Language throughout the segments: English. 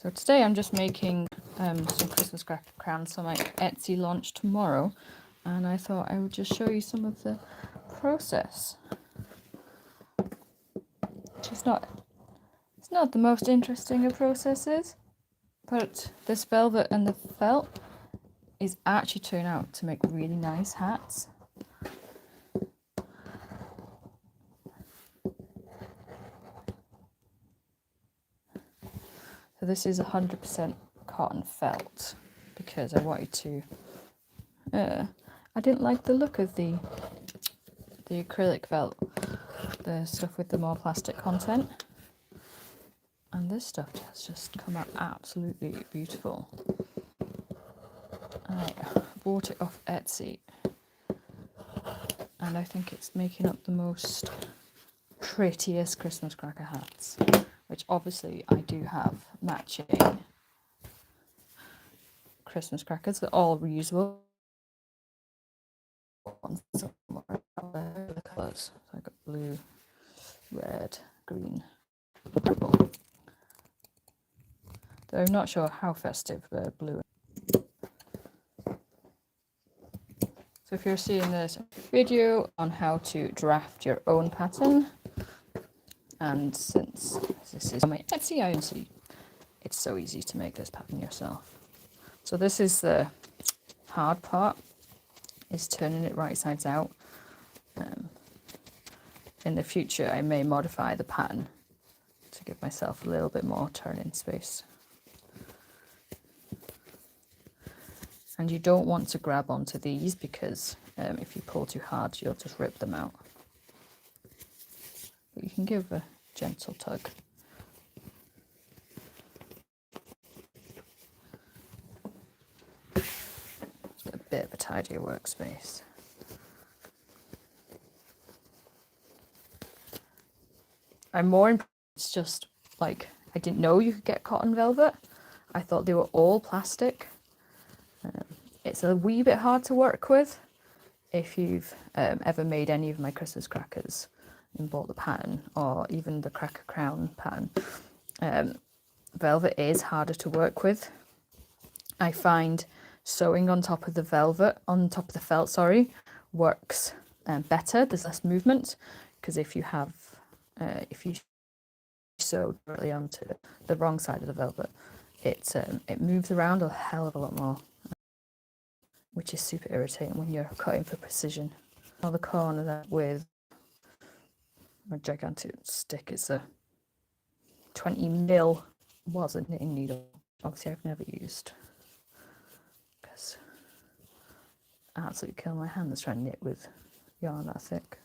So today I'm just making some Christmas cracker crowns for my Etsy launch tomorrow, and I thought I would just show you some of the process. It's not the most interesting of processes, but this velvet and the felt is actually turning out to make really nice hats. So this is 100% cotton felt because I wanted to. I didn't like the look of the acrylic felt, the stuff with the more plastic content, and this stuff has just come out absolutely beautiful. I bought it off Etsy, and I think it's making up the most prettiest Christmas cracker hats, which obviously I do have matching Christmas crackers. They're all reusable ones, the colours. So I got blue, red, green, purple. Though I'm not sure how festive the blue. So if you're seeing this video on how to draft your own pattern, and since this is on my Etsy, I see it's so easy to make this pattern yourself. So this is the hard part, is turning it right sides out. In the future I may modify the pattern to give myself a little bit more turning space. And you don't want to grab onto these because if you pull too hard you'll just rip them out. But you can give a gentle tug. Get a bit of a tidier workspace. I'm more impressed. It's just like, I didn't know you could get cotton velvet. I thought they were all plastic. It's a wee bit hard to work with if you've ever made any of my Christmas crackers and bought the pattern, or even the cracker crown pattern. Velvet is harder to work with. I find sewing on top of the felt, works better. There's less movement, because if you sew directly onto the wrong side of the velvet, it moves around a hell of a lot more, which is super irritating when you're cutting for precision. On the corner there with a gigantic stick, it's a 20mm, was a knitting needle. Obviously I've never used, because I absolutely kill my hands trying to knit with yarn that thick.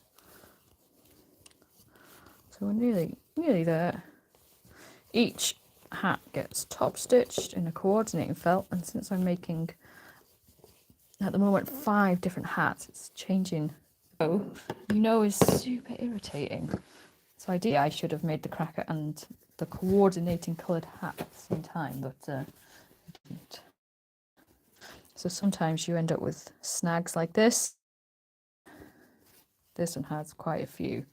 So we're nearly there. Each hat gets top stitched in a coordinating felt, and since I'm making at the moment 5 different hats, it's changing. So is super irritating. So ideally I should have made the cracker and the coordinating coloured hat at the same time, but I didn't. So sometimes you end up with snags like this. This one has quite a few.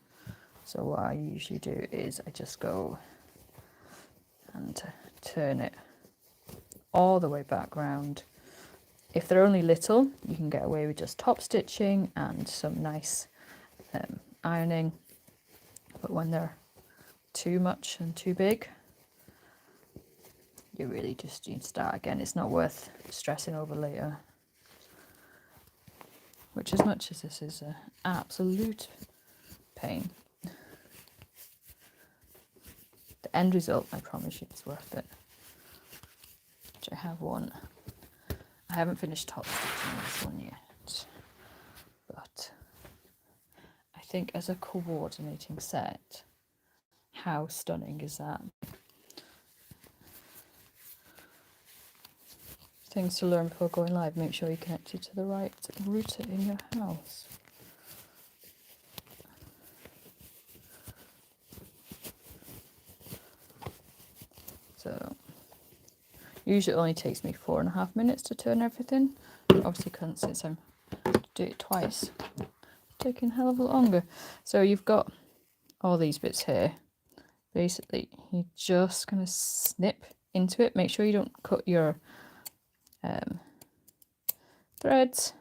So what I usually do is I just go and turn it all the way back round. If they're only little, you can get away with just top stitching and some nice ironing. But when they're too much and too big, you really just need to start again. It's not worth stressing over later. Which, as much as this is an absolute pain, the end result, I promise you, is worth it. Which I have one. I haven't finished top stitching this one yet, but I think as a coordinating set, how stunning is that? Things to learn before going live: make sure you're connected to the right router in your house. So usually it only takes me 4.5 minutes to turn everything. Obviously, since I'm do it twice, it's taking a hell of a lot longer. So you've got all these bits here. Basically, you're just going to snip into it. Make sure you don't cut your threads.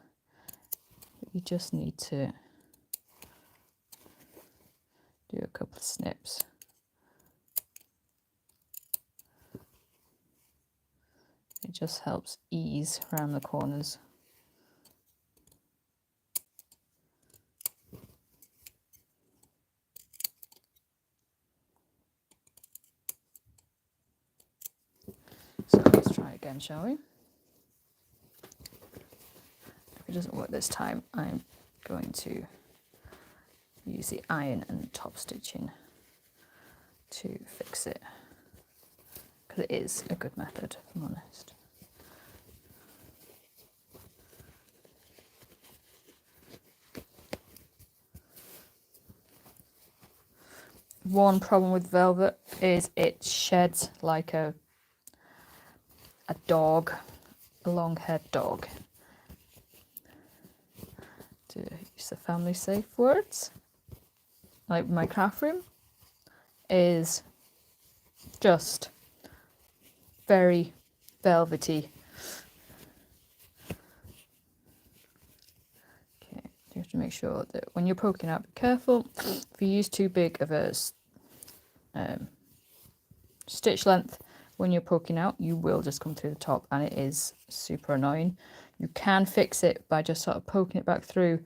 You just need to do a couple of snips. It just helps ease around the corners. So let's try again, shall we? If it doesn't work this time, I'm going to use the iron and top stitching to fix it, because it is a good method, if I'm honest. One problem with velvet is it sheds like a dog, a long-haired dog. To use the family safe words, like my craft room is just very velvety. Okay, you have to make sure that when you're poking out, be careful. If you use too big of a stitch length when you're poking out, you will just come through the top, and it is super annoying. You can fix it by just sort of poking it back through,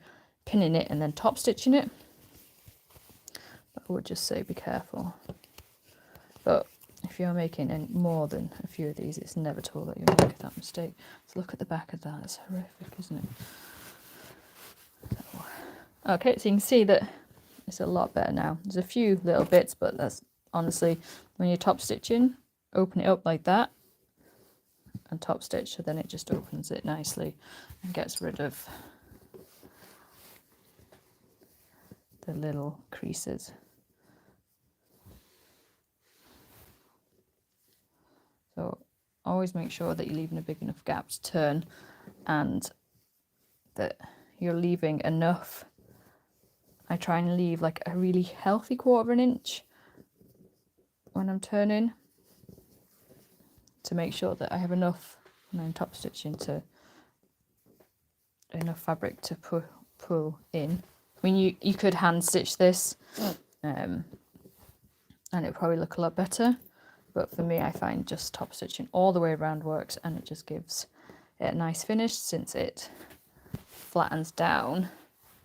pinning it, and then top stitching it. But I would just say be careful. But if you're making more than a few of these, it's inevitable that you'll make that mistake. So look at the back of that, it's horrific, isn't it? Okay, so you can see that it's a lot better now. There's a few little bits, but that's honestly, when you're top stitching, open it up like that and top stitch, so then it just opens it nicely and gets rid of the little creases. So always make sure that you're leaving a big enough gap to turn, and that you're leaving enough. I try and leave like a really healthy 1/4 inch when I'm turning, to make sure that I have enough when I'm top stitching to enough fabric to pull in. I mean, you could hand stitch this, and it'd probably look a lot better, but for me, I find just top stitching all the way around works, and it just gives it a nice finish, since it flattens down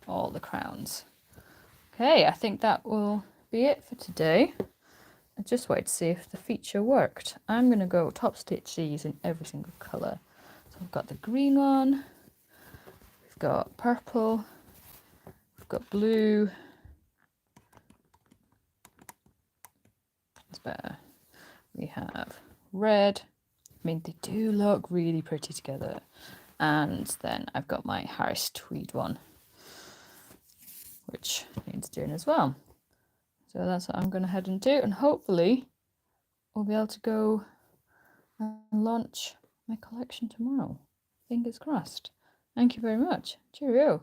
all the crowns. Okay, I think that will be it for today. I just wait to see if the feature worked. I'm going to go top stitch these in every single colour. So I've got the green one, we've got purple, we've got blue, it's better, we have red. I mean, they do look really pretty together. And then I've got my Harris tweed one, which needs doing as well. So that's what I'm going to head and do, and hopefully we'll be able to go and launch my collection tomorrow. Fingers crossed. Thank you very much. Cheerio.